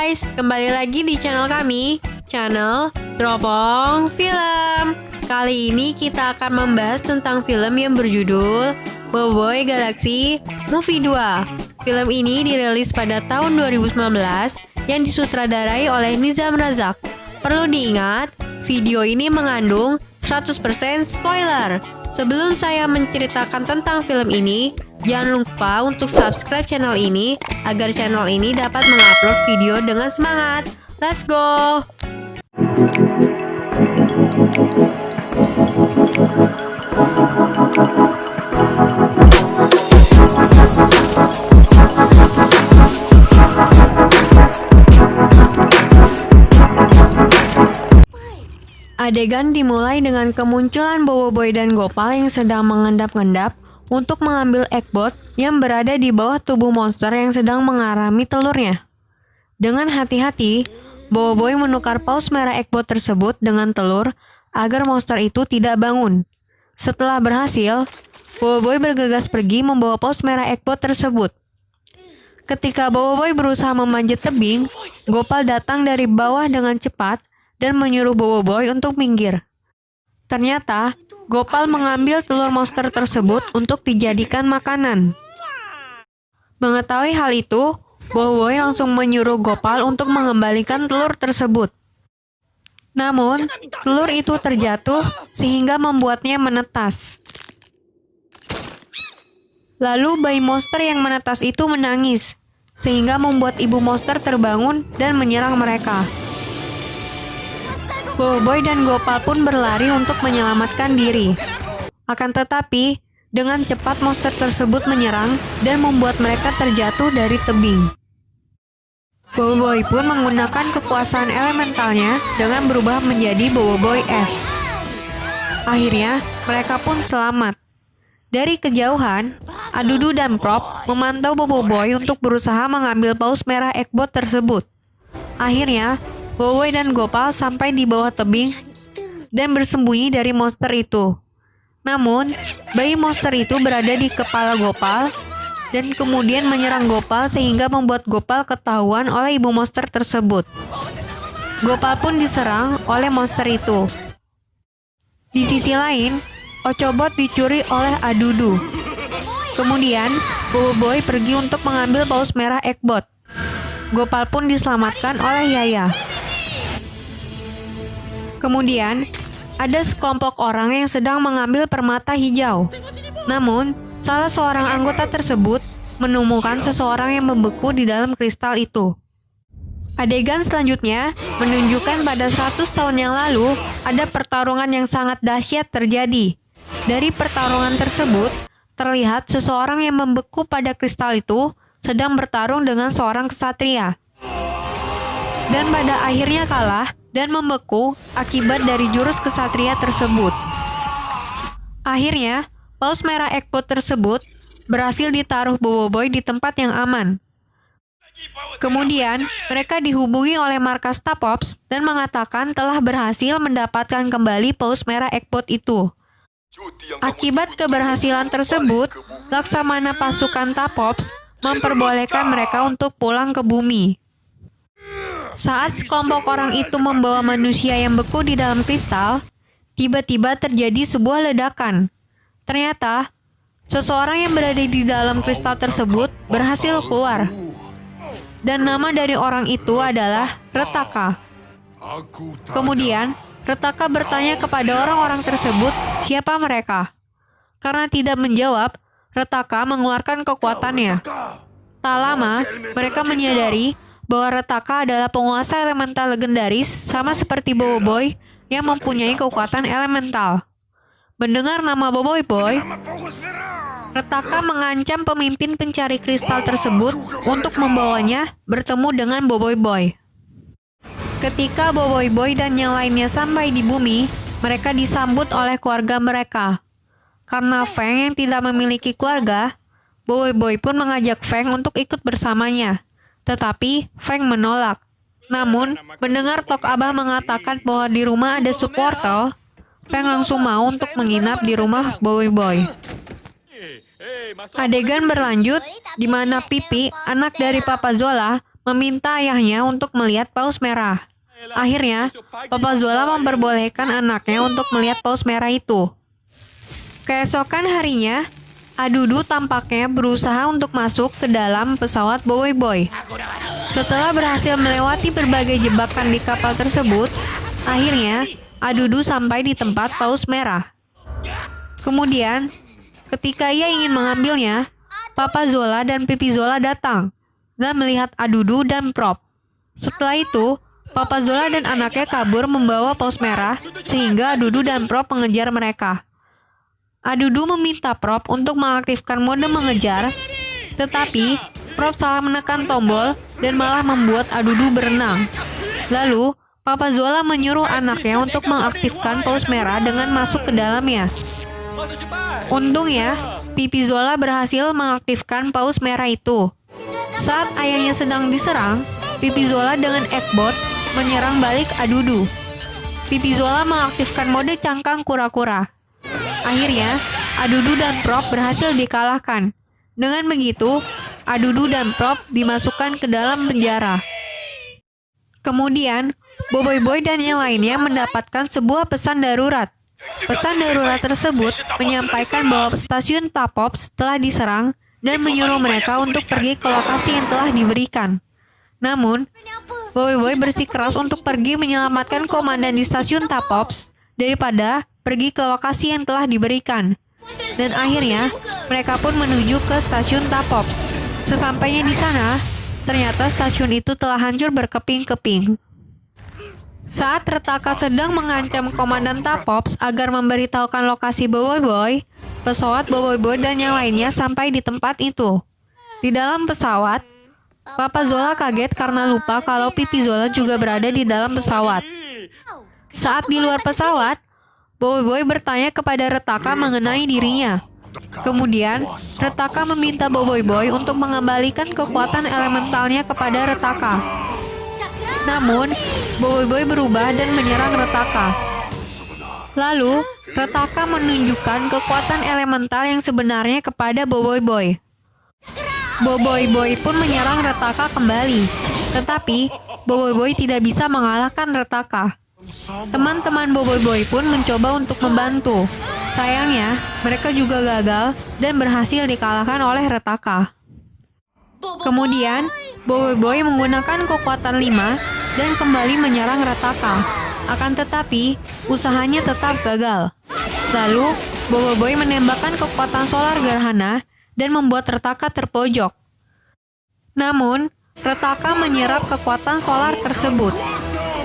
guys, kembali lagi di channel kami, channel Teropong Film. Kali ini kita akan membahas tentang film yang berjudul Boboiboy Galaxy Movie 2. Film ini dirilis pada tahun 2019 yang disutradarai oleh Nizam Razak. Perlu diingat, video ini mengandung 100% spoiler. Sebelum saya menceritakan tentang film ini, jangan lupa untuk subscribe channel ini agar channel ini dapat mengupload video dengan semangat. Let's go! Adegan dimulai dengan kemunculan Boboiboy dan Gopal yang sedang mengendap-endap untuk mengambil Eggbot yang berada di bawah tubuh monster yang sedang mengarami telurnya. Dengan hati-hati, Boboiboy menukar paus merah Eggbot tersebut dengan telur agar monster itu tidak bangun. Setelah berhasil, Boboiboy bergegas pergi membawa paus merah Eggbot tersebut. Ketika Boboiboy berusaha memanjat tebing, Gopal datang dari bawah dengan cepat dan menyuruh Boboiboy untuk minggir. Ternyata, Gopal mengambil telur monster tersebut untuk dijadikan makanan. Mengetahui hal itu, Boboiboy langsung menyuruh Gopal untuk mengembalikan telur tersebut. Namun, telur itu terjatuh sehingga membuatnya menetas. Lalu bayi monster yang menetas itu menangis, sehingga membuat ibu monster terbangun dan menyerang mereka. Boboiboy dan Gopal pun berlari untuk menyelamatkan diri. Akan tetapi, dengan cepat monster tersebut menyerang dan membuat mereka terjatuh dari tebing. Boboiboy pun menggunakan kekuasaan elementalnya dengan berubah menjadi Boboiboy Es. Akhirnya, mereka pun selamat. Dari kejauhan, Adudu dan Prop memantau Boboiboy untuk berusaha mengambil paus merah Eggbot tersebut. Akhirnya, Boboiboy dan Gopal sampai di bawah tebing dan bersembunyi dari monster itu. Namun, bayi monster itu berada di kepala Gopal dan kemudian menyerang Gopal sehingga membuat Gopal ketahuan oleh ibu monster tersebut. Gopal pun diserang oleh monster itu. Di sisi lain, Ochobot dicuri oleh Adudu. Kemudian, Boboiboy pergi untuk mengambil paus merah Eggbot. Gopal pun diselamatkan oleh Yaya. Kemudian, ada sekelompok orang yang sedang mengambil permata hijau. Namun, salah seorang anggota tersebut menemukan seseorang yang membeku di dalam kristal itu. Adegan selanjutnya menunjukkan pada 100 tahun yang lalu ada pertarungan yang sangat dahsyat terjadi. Dari pertarungan tersebut, terlihat seseorang yang membeku pada kristal itu sedang bertarung dengan seorang ksatria. Dan pada akhirnya kalah dan membeku akibat dari jurus ksatria tersebut. Akhirnya, paus merah Eggbot tersebut berhasil ditaruh Boboiboy di tempat yang aman. Kemudian, mereka dihubungi oleh markas Tapops dan mengatakan telah berhasil mendapatkan kembali paus merah Eggbot itu. Akibat keberhasilan tersebut, Laksamana pasukan Tapops memperbolehkan mereka untuk pulang ke bumi. Saat sekelompok orang itu membawa manusia yang beku di dalam kristal, tiba-tiba terjadi sebuah ledakan. Ternyata, seseorang yang berada di dalam kristal tersebut berhasil keluar. Dan nama dari orang itu adalah Retaka. Kemudian, Retaka bertanya kepada orang-orang tersebut siapa mereka. Karena tidak menjawab, Retaka mengeluarkan kekuatannya. Tak lama, mereka menyadari bahwa Retaka adalah penguasa elemental legendaris sama seperti Boboiboy yang mempunyai kekuatan elemental. Mendengar nama Boboiboy, Retaka mengancam pemimpin pencari kristal tersebut untuk membawanya bertemu dengan Boboiboy. Ketika Boboiboy dan yang lainnya sampai di bumi, mereka disambut oleh keluarga mereka. Karena Feng yang tidak memiliki keluarga, Boboiboy pun mengajak Feng untuk ikut bersamanya. Tetapi Feng menolak. Namun, mendengar Tok Abah mengatakan bahwa di rumah ada subportal, Feng langsung mau untuk menginap di rumah Boboiboy. Adegan berlanjut di mana Pipi, anak dari Papa Zola, meminta ayahnya untuk melihat paus merah. Akhirnya, Papa Zola memperbolehkan anaknya untuk melihat paus merah itu. Keesokan harinya, Adudu tampaknya berusaha untuk masuk ke dalam pesawat Boboiboy Boy. Setelah berhasil melewati berbagai jebakan di kapal tersebut, akhirnya Adudu sampai di tempat paus merah. Kemudian, ketika ia ingin mengambilnya, Papa Zola dan Pipi Zola datang dan melihat Adudu dan Prop. Setelah itu, Papa Zola dan anaknya kabur membawa paus merah sehingga Adudu dan Prop mengejar mereka. Adudu meminta Prop untuk mengaktifkan mode mengejar, tetapi Prop salah menekan tombol dan malah membuat Adudu berenang. Lalu, Papa Zola menyuruh anaknya untuk mengaktifkan paus merah dengan masuk ke dalamnya. Untungnya, Pipi Zola berhasil mengaktifkan paus merah itu. Saat ayahnya sedang diserang, Pipi Zola dengan Ekbot menyerang balik Adudu. Pipi Zola mengaktifkan mode cangkang kura-kura. Akhirnya, Adudu dan Prop berhasil dikalahkan. Dengan begitu, Adudu dan Prop dimasukkan ke dalam penjara. Kemudian, Boboiboy Boy dan yang lainnya mendapatkan sebuah pesan darurat. Pesan darurat tersebut menyampaikan bahwa stasiun Tapops telah diserang dan menyuruh mereka untuk pergi ke lokasi yang telah diberikan. Namun, Boboiboy Boy bersikeras untuk pergi menyelamatkan komandan di stasiun Tapops daripada pergi ke lokasi yang telah diberikan. Dan akhirnya, mereka pun menuju ke stasiun Tapops. Sesampainya di sana, ternyata stasiun itu telah hancur berkeping-keping. Saat Retaka sedang mengancam komandan Tapops agar memberitahukan lokasi Boboiboy Boy, pesawat Boboiboy Boy dan yang lainnya sampai di tempat itu. Di dalam pesawat, Papa Zola kaget karena lupa kalau Pipi Zola juga berada di dalam pesawat. Saat di luar pesawat, Boboiboy Boy bertanya kepada Retaka mengenai dirinya. Kemudian, Retaka meminta Boboiboy Boy untuk mengembalikan kekuatan elementalnya kepada Retaka. Namun, Boboiboy Boy berubah dan menyerang Retaka. Lalu, Retaka menunjukkan kekuatan elemental yang sebenarnya kepada Boboiboy Boy. Boboiboy Boy pun menyerang Retaka kembali. Tetapi, Boboiboy Boy tidak bisa mengalahkan Retaka. Teman-teman Boboiboy Boy pun mencoba untuk membantu. Sayangnya, mereka juga gagal dan berhasil dikalahkan oleh Retaka. Kemudian, Boboiboy Boy menggunakan kekuatan 5 dan kembali menyerang Retaka. Akan tetapi, usahanya tetap gagal. Lalu, Boboiboy Boy menembakkan kekuatan solar gerhana dan membuat Retaka terpojok. Namun, Retaka menyerap kekuatan solar tersebut.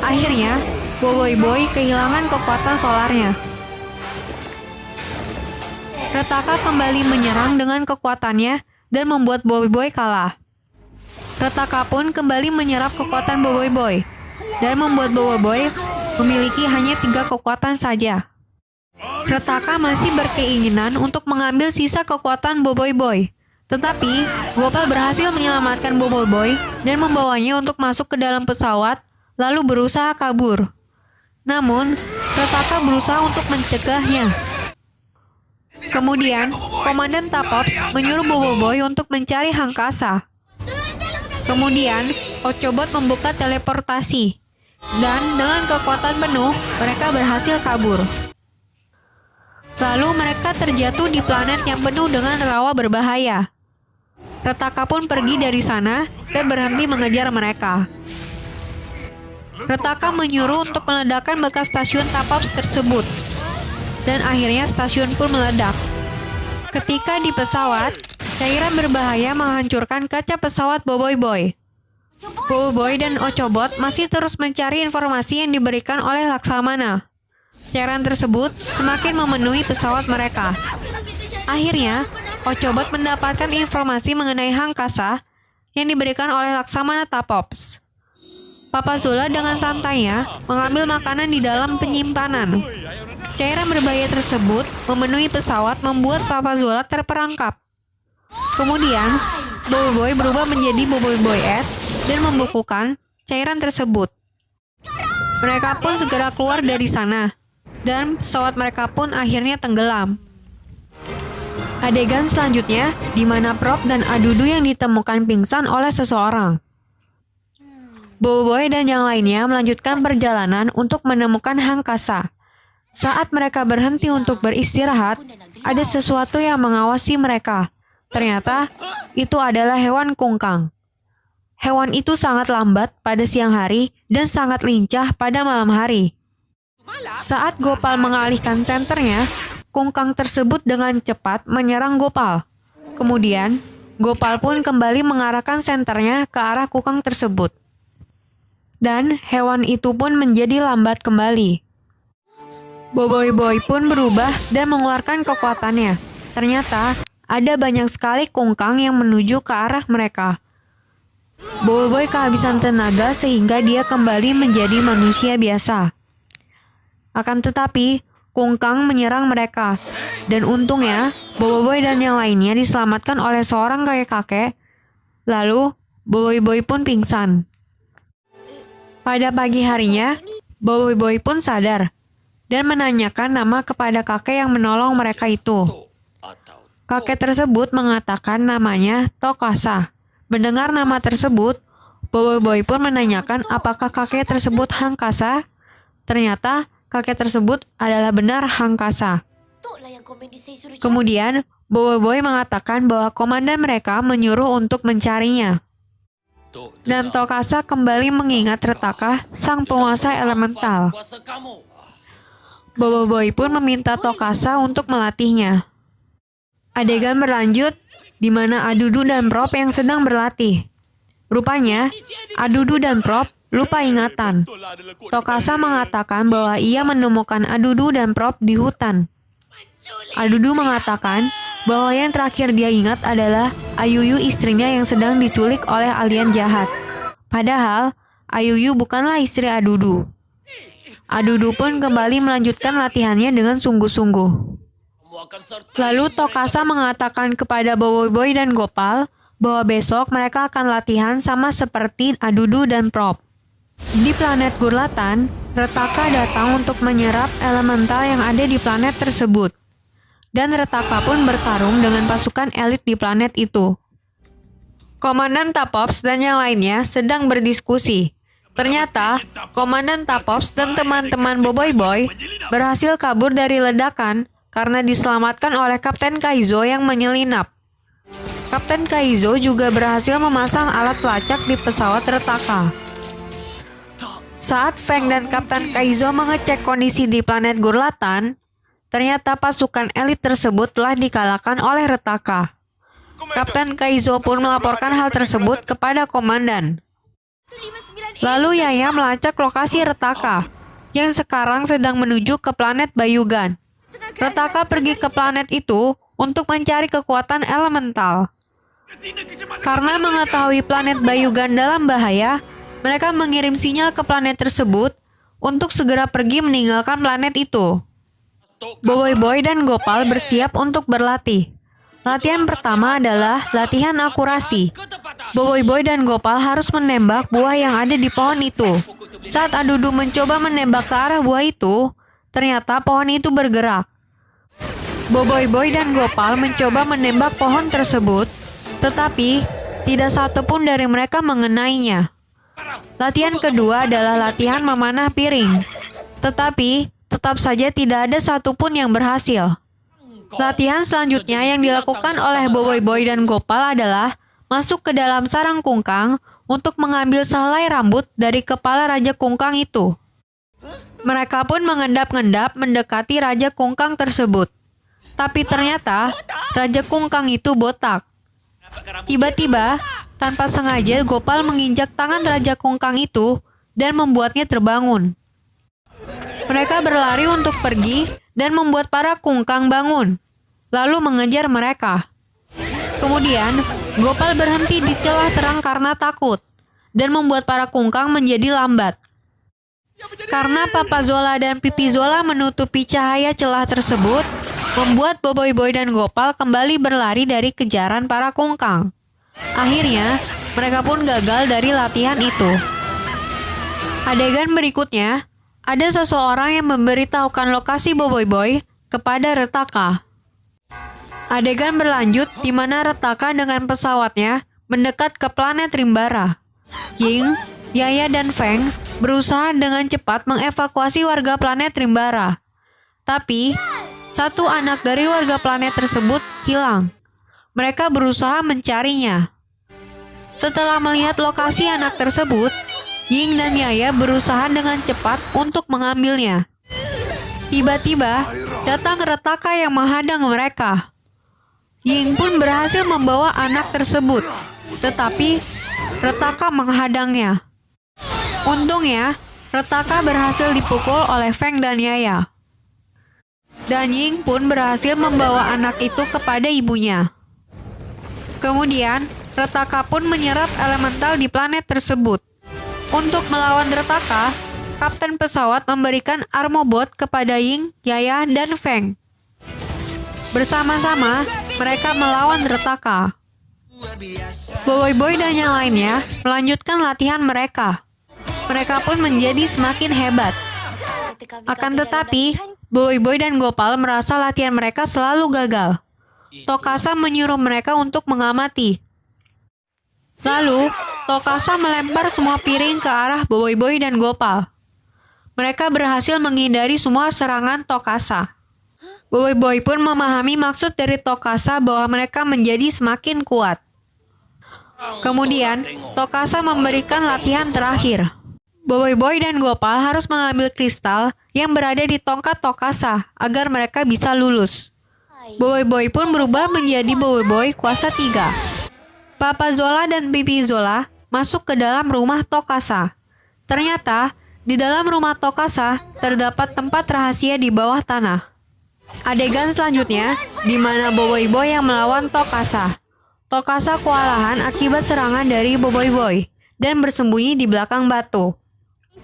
Akhirnya, Boboiboy Boy kehilangan kekuatan solarnya. Retaka kembali menyerang dengan kekuatannya dan membuat Boboiboy Boy kalah. Retaka pun kembali menyerap kekuatan Boboiboy Boy dan membuat Boboiboy Boy memiliki hanya 3 kekuatan saja. Retaka masih berkeinginan untuk mengambil sisa kekuatan Boboiboy Boy. Tetapi, Gopal berhasil menyelamatkan Boboiboy Boy dan membawanya untuk masuk ke dalam pesawat lalu berusaha kabur. Namun, Retaka berusaha untuk mencegahnya. Kemudian, Komandan Tapops menyuruh Boboiboy Boy untuk mencari Hangkasa. Kemudian, Ochobot membuka teleportasi. Dan dengan kekuatan penuh, mereka berhasil kabur. Lalu mereka terjatuh di planet yang penuh dengan rawa berbahaya. Retaka pun pergi dari sana dan berhenti mengejar mereka. Retaka menyuruh untuk meledakkan bekas stasiun Tapops tersebut. Dan akhirnya stasiun pun meledak. Ketika di pesawat, cairan berbahaya menghancurkan kaca pesawat Boboiboy Boy. Boboiboy Boy dan Ochobot masih terus mencari informasi yang diberikan oleh Laksamana. Cairan tersebut semakin memenuhi pesawat mereka. Akhirnya, Ochobot mendapatkan informasi mengenai Hangkasa yang diberikan oleh Laksamana Tapops. Papa Zola dengan santainya mengambil makanan di dalam penyimpanan. Cairan berbahaya tersebut memenuhi pesawat membuat Papa Zola terperangkap. Kemudian, Boboiboy Boy berubah menjadi Boboiboy Boy es dan membukukan cairan tersebut. Mereka pun segera keluar dari sana, dan pesawat mereka pun akhirnya tenggelam. Adegan selanjutnya, di mana Prop dan Adudu yang ditemukan pingsan oleh seseorang. Boboiboy dan yang lainnya melanjutkan perjalanan untuk menemukan Hangkasa. Saat mereka berhenti untuk beristirahat, ada sesuatu yang mengawasi mereka. Ternyata, itu adalah hewan kungkang. Hewan itu sangat lambat pada siang hari dan sangat lincah pada malam hari. Saat Gopal mengalihkan senternya, kungkang tersebut dengan cepat menyerang Gopal. Kemudian, Gopal pun kembali mengarahkan senternya ke arah kungkang tersebut. Dan hewan itu pun menjadi lambat kembali. Boboiboy pun berubah dan mengeluarkan kekuatannya. Ternyata, ada banyak sekali kungkang yang menuju ke arah mereka. Boboiboy kehabisan tenaga sehingga dia kembali menjadi manusia biasa. Akan tetapi, kungkang menyerang mereka. Dan untungnya, Boboiboy dan yang lainnya diselamatkan oleh seorang kakek-kakek. Lalu, Boboiboy pun pingsan. Pada pagi harinya, Boboiboy pun sadar dan menanyakan nama kepada kakek yang menolong mereka itu. Kakek tersebut mengatakan namanya Tokasa. Mendengar nama tersebut, Boboiboy pun menanyakan apakah kakek tersebut Hangkasa. Ternyata kakek tersebut adalah benar Hangkasa. Kemudian, Boboiboy mengatakan bahwa komandan mereka menyuruh untuk mencarinya. Dan Tokasa kembali mengingat Retaka, sang penguasa elemental. Boboiboy pun meminta Tokasa untuk melatihnya. Adegan berlanjut, di mana Adudu dan Prop yang sedang berlatih. Rupanya, Adudu dan Prop lupa ingatan. Tokasa mengatakan bahwa ia menemukan Adudu dan Prop di hutan. Adudu mengatakan bahwa yang terakhir dia ingat adalah Ayuyu istrinya yang sedang diculik oleh alien jahat. Padahal, Ayuyu bukanlah istri Adudu. Adudu pun kembali melanjutkan latihannya dengan sungguh-sungguh. Lalu Tokasa mengatakan kepada Boboiboy dan Gopal bahwa besok mereka akan latihan sama seperti Adudu dan Prop. Di planet Gurlatan, Retaka datang untuk menyerap elemental yang ada di planet tersebut. Dan Retaka pun bertarung dengan pasukan elit di planet itu. Komandan Tapops dan yang lainnya sedang berdiskusi. Ternyata, Komandan Tapops dan teman-teman Boboiboy berhasil kabur dari ledakan karena diselamatkan oleh Kapten Kaizo yang menyelinap. Kapten Kaizo juga berhasil memasang alat pelacak di pesawat Retaka. Saat Feng dan Kapten Kaizo mengecek kondisi di planet Gurlatan, ternyata pasukan elit tersebut telah dikalahkan oleh Retaka. Kapten Kaizo pun melaporkan hal tersebut kepada komandan. Lalu Yaya melacak lokasi Retaka, yang sekarang sedang menuju ke planet Bayugan. Retaka pergi ke planet itu untuk mencari kekuatan elemental. Karena mengetahui planet Bayugan dalam bahaya, mereka mengirim sinyal ke planet tersebut untuk segera pergi meninggalkan planet itu. Boboiboy dan Gopal bersiap untuk berlatih. Latihan pertama adalah latihan akurasi. Boboiboy dan Gopal harus menembak buah yang ada di pohon itu. Saat Adudu mencoba menembak ke arah buah itu, ternyata pohon itu bergerak. Boboiboy dan Gopal mencoba menembak pohon tersebut, tetapi tidak satu pun dari mereka mengenainya. Latihan kedua adalah latihan memanah piring. Tetapi tetap saja tidak ada satupun yang berhasil. Latihan selanjutnya yang dilakukan oleh Boboiboy dan Gopal adalah masuk ke dalam sarang kungkang untuk mengambil sehelai rambut dari kepala Raja Kungkang itu. Mereka pun mengendap-endap mendekati Raja Kungkang tersebut. Tapi ternyata Raja Kungkang itu botak. Tiba-tiba, tanpa sengaja Gopal menginjak tangan Raja Kungkang itu dan membuatnya terbangun. Mereka berlari untuk pergi dan membuat para kungkang bangun, lalu mengejar mereka. Kemudian, Gopal berhenti di celah terang karena takut, dan membuat para kungkang menjadi lambat. Karena Papa Zola dan Pipi Zola menutupi cahaya celah tersebut, membuat Boboiboy dan Gopal kembali berlari dari kejaran para kungkang. Akhirnya, mereka pun gagal dari latihan itu. Adegan berikutnya, ada seseorang yang memberitahukan lokasi Boboiboy kepada Retaka. Adegan berlanjut di mana Retaka dengan pesawatnya mendekat ke planet Rimbara. Ying, Yaya dan Feng berusaha dengan cepat mengevakuasi warga planet Rimbara. Tapi, satu anak dari warga planet tersebut hilang. Mereka berusaha mencarinya. Setelah melihat lokasi anak tersebut, Ying dan Yaya berusaha dengan cepat untuk mengambilnya. Tiba-tiba, datang Retaka yang menghadang mereka. Ying pun berhasil membawa anak tersebut, tetapi Retaka menghadangnya. Untungnya, Retaka berhasil dipukul oleh Feng dan Yaya. Dan Ying pun berhasil membawa anak itu kepada ibunya. Kemudian, Retaka pun menyerap elemental di planet tersebut. Untuk melawan Retaka, kapten pesawat memberikan Armobot kepada Ying, Yaya, dan Feng. Bersama-sama, mereka melawan Retaka. Boy dan yang lainnya melanjutkan latihan mereka. Mereka pun menjadi semakin hebat. Akan tetapi, Boy dan Gopal merasa latihan mereka selalu gagal. Tokasa menyuruh mereka untuk mengamati. Lalu, Tokasa melempar semua piring ke arah Boy dan Gopal. Mereka berhasil menghindari semua serangan Tokasa. Boy pun memahami maksud dari Tokasa bahwa mereka menjadi semakin kuat. Kemudian, Tokasa memberikan latihan terakhir. Boy dan Gopal harus mengambil kristal yang berada di tongkat Tokasa agar mereka bisa lulus. Boy pun berubah menjadi Boy kuasa 3. Papa Zola dan Pipi Zola masuk ke dalam rumah Tokasa. Ternyata, di dalam rumah Tokasa terdapat tempat rahasia di bawah tanah. Adegan selanjutnya, di mana Boy yang melawan Tokasa. Tokasa kewalahan akibat serangan dari Boy dan bersembunyi di belakang batu.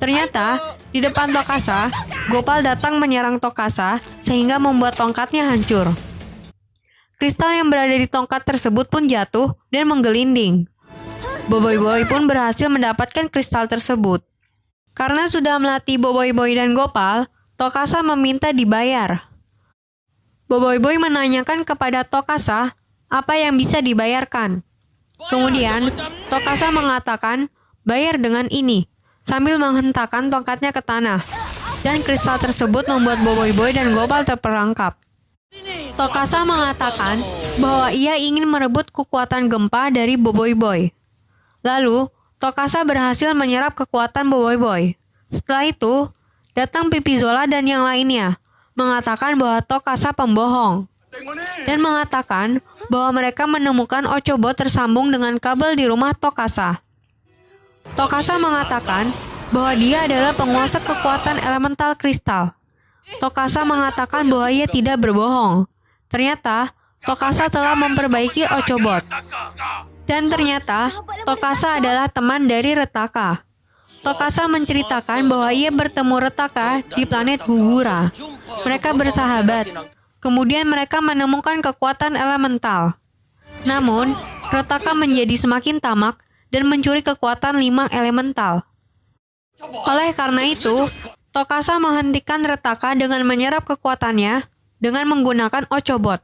Ternyata, di depan Tokasa, Gopal datang menyerang Tokasa sehingga membuat tongkatnya hancur. Kristal yang berada di tongkat tersebut pun jatuh dan menggelinding. Boy pun berhasil mendapatkan kristal tersebut. Karena sudah melatih Boy dan Gopal, Tokasa meminta dibayar. Boy menanyakan kepada Tokasa apa yang bisa dibayarkan. Kemudian, Tokasa mengatakan, bayar dengan ini, sambil menghentakkan tongkatnya ke tanah. Dan kristal tersebut membuat Boy dan Gopal terperangkap. Tokasa mengatakan bahwa ia ingin merebut kekuatan gempa dari Boy. Lalu, Tokasa berhasil menyerap kekuatan Boy. Setelah itu, datang Pipi Zola dan yang lainnya, mengatakan bahwa Tokasa pembohong. Dan mengatakan bahwa mereka menemukan Ochobot tersambung dengan kabel di rumah Tokasa. Tokasa mengatakan bahwa dia adalah penguasa kekuatan elemental kristal. Tokasa mengatakan bahwa ia tidak berbohong. Ternyata, Tokasa telah memperbaiki Ochobot. Dan ternyata, Tokasa adalah teman dari Retaka. Tokasa menceritakan bahwa ia bertemu Retaka di planet Gugura. Mereka bersahabat. Kemudian mereka menemukan kekuatan elemental. Namun, Retaka menjadi semakin tamak dan mencuri kekuatan 5 elemental. Oleh karena itu, Tokasa menghentikan Retaka dengan menyerap kekuatannya dengan menggunakan Ochobot.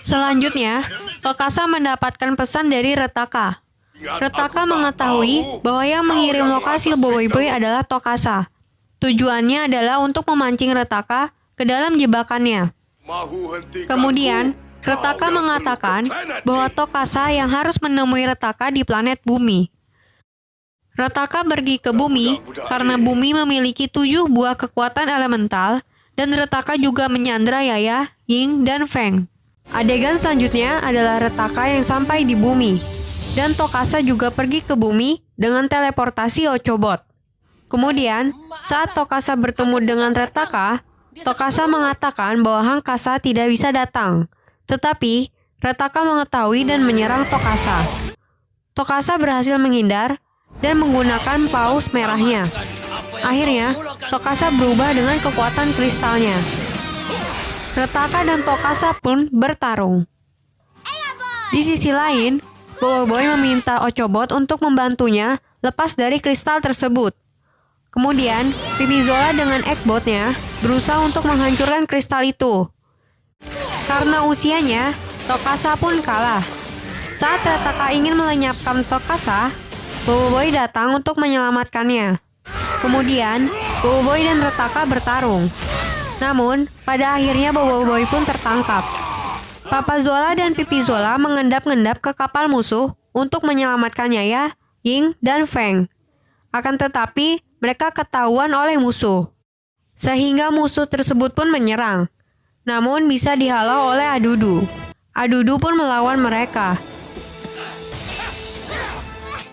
Selanjutnya, Tokasa mendapatkan pesan dari Retaka. Retaka mengetahui bahwa yang mengirim lokasi Boy adalah Tokasa. Tujuannya adalah untuk memancing Retaka ke dalam jebakannya. Kemudian, Retaka mengatakan bahwa Tokasa yang harus menemui Retaka di planet Bumi. Retaka pergi ke Bumi karena Bumi memiliki 7 buah kekuatan elemental dan Retaka juga menyandra Yaya, Ying, dan Feng. Adegan selanjutnya adalah Retaka yang sampai di Bumi. Dan Tokasa juga pergi ke Bumi dengan teleportasi Ochobot. Kemudian, saat Tokasa bertemu dengan Retaka, Tokasa mengatakan bahwa Hangkasa tidak bisa datang. Tetapi, Retaka mengetahui dan menyerang Tokasa. Tokasa berhasil menghindar dan menggunakan paus merahnya. Akhirnya, Tokasa berubah dengan kekuatan kristalnya. Retaka dan Tokasa pun bertarung. Di sisi lain, Boy meminta Ochobot untuk membantunya lepas dari kristal tersebut. Kemudian, Pipi Zola dengan Eggbotnya berusaha untuk menghancurkan kristal itu. Karena usianya, Tokasa pun kalah. Saat Retaka ingin melenyapkan Tokasa, Boboiboy datang untuk menyelamatkannya. Kemudian, Boboiboy dan Retaka bertarung. Namun, pada akhirnya Boboiboy pun tertangkap. Papa Zola dan Pipi Zola mengendap-endap ke kapal musuh untuk menyelamatkannya ya, Ying dan Feng. Akan tetapi, mereka ketahuan oleh musuh. Sehingga musuh tersebut pun menyerang. Namun bisa dihalau oleh Adudu. Adudu pun melawan mereka.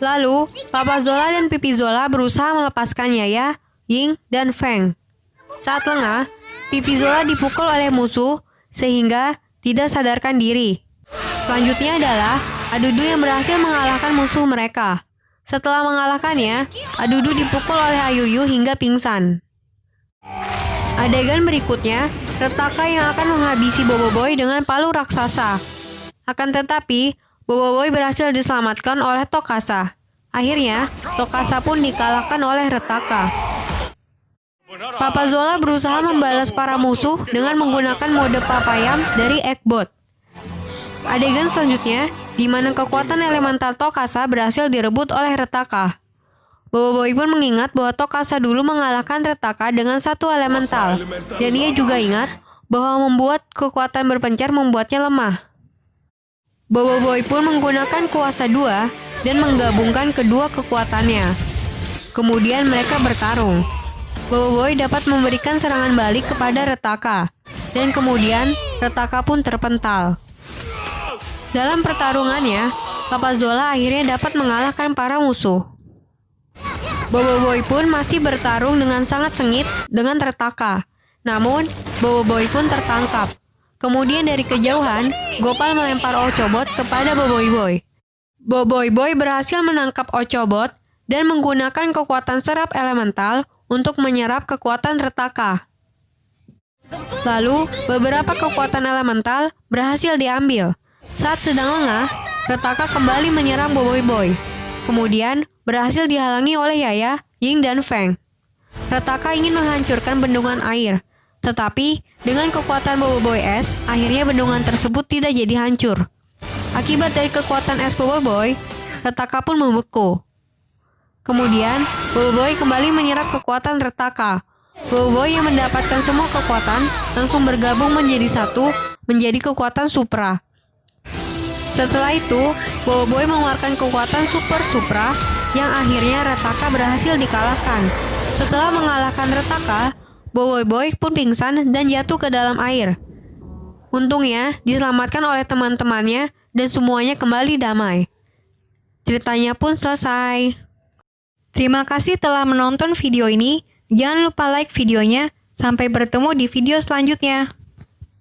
Lalu, Papa Zola dan Pipi Zola berusaha melepaskan Yaya, Ying, dan Feng. Saat lengah, Pipi Zola dipukul oleh musuh sehingga tidak sadarkan diri. Selanjutnya adalah Adudu yang berhasil mengalahkan musuh mereka. Setelah mengalahkannya, Adudu dipukul oleh Ayuyu hingga pingsan. Adegan berikutnya, Retaka yang akan menghabisi Boboiboy dengan palu raksasa. Akan tetapi, Boboiboy berhasil diselamatkan oleh Tokasa. Akhirnya, Tokasa pun dikalahkan oleh Retaka. Papa Zola berusaha membalas para musuh dengan menggunakan mode papayam dari Eggbot. Adegan selanjutnya, di mana kekuatan elemental Tokasa berhasil direbut oleh Retaka. Boboiboy pun mengingat bahwa Tokasa dulu mengalahkan Retaka dengan satu elemental, dan ia juga ingat bahwa membuat kekuatan berpencar membuatnya lemah. Boboiboy pun menggunakan kuasa 2 dan menggabungkan kedua kekuatannya. Kemudian mereka bertarung. Boboiboy dapat memberikan serangan balik kepada Retaka, dan kemudian Retaka pun terpental. Dalam pertarungannya, Papa Zola akhirnya dapat mengalahkan para musuh. Boboiboy pun masih bertarung dengan sangat sengit dengan Retaka. Namun, Boboiboy pun tertangkap. Kemudian dari kejauhan, Gopal melempar Ochobot kepada Boboiboy. Boboiboy berhasil menangkap Ochobot dan menggunakan kekuatan serap elemental untuk menyerap kekuatan Retaka. Lalu, beberapa kekuatan elemental berhasil diambil. Saat sedang lengah, Retaka kembali menyerang Boboiboy. Kemudian, berhasil dihalangi oleh Yaya, Ying, dan Feng. Retaka ingin menghancurkan bendungan air. Tetapi, dengan kekuatan Boboiboy es, akhirnya bendungan tersebut tidak jadi hancur. Akibat dari kekuatan es Boboiboy, Retaka pun membeku. Kemudian, Boboiboy kembali menyerap kekuatan Retaka. Boboiboy yang mendapatkan semua kekuatan langsung bergabung menjadi satu, menjadi kekuatan Supra. Setelah itu, Boboiboy mengeluarkan kekuatan Super Supra yang akhirnya Retaka berhasil dikalahkan. Setelah mengalahkan Retaka, Boboiboy pun pingsan dan jatuh ke dalam air. Untungnya, diselamatkan oleh teman-temannya dan semuanya kembali damai. Ceritanya pun selesai. Terima kasih telah menonton video ini. Jangan lupa like videonya. Sampai bertemu di video selanjutnya.